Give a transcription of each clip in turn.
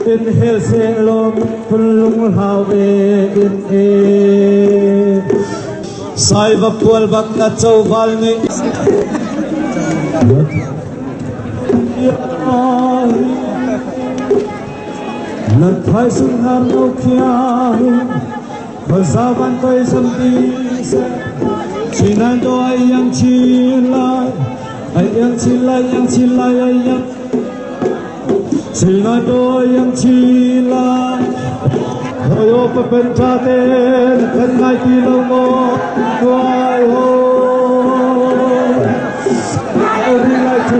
Inhale, say long, pulung hawe in sai va pual bak na chawal ni lần thái sung ham nô kia Pasaban ko'y samdisa Sinando ayang chilay Ayang chilay, ayang chilay, ayang Sinando ayang chilay Hoyo papenchaten Kanay kilaw mo Kuay ho I would like to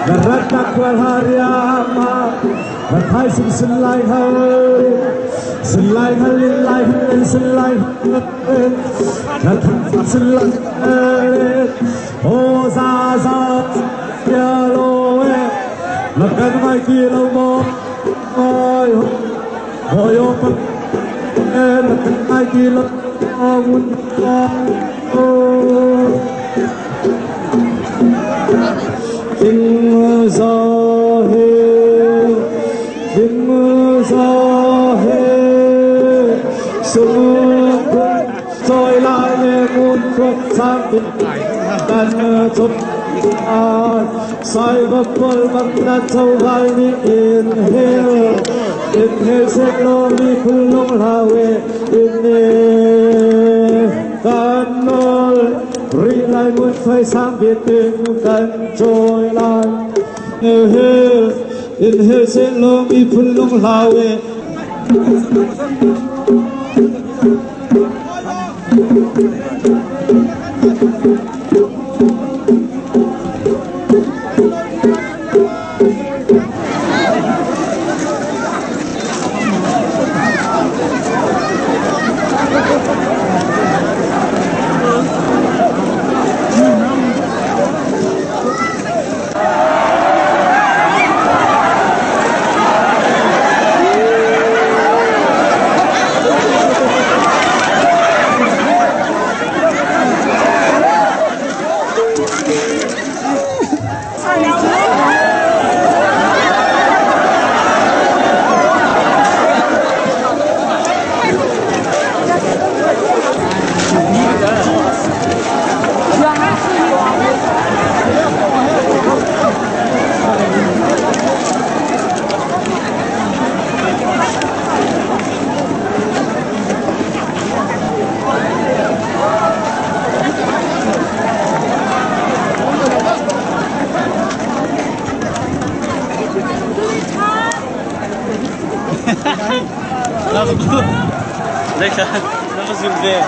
Garatak wal haryama Bathai sim sim lai hai xin lại lên xin lại lên là thật xin lại lên ô ra kia lô là cái mai kia lâu mò ôi ôi ôi là cái mai kia lâu mò Dinh gió he sương quân trôi lại muôn thuốc sang tình đàn chốt soi bắp bol bắp đàn châu vai đi inhale sẽ lo đi phun lông lawe inhale canol ri lại muôn phai sang biệt tình cần trôi lại inhale sẽ lo đi phun lông lawe Lekker, dat was een weer.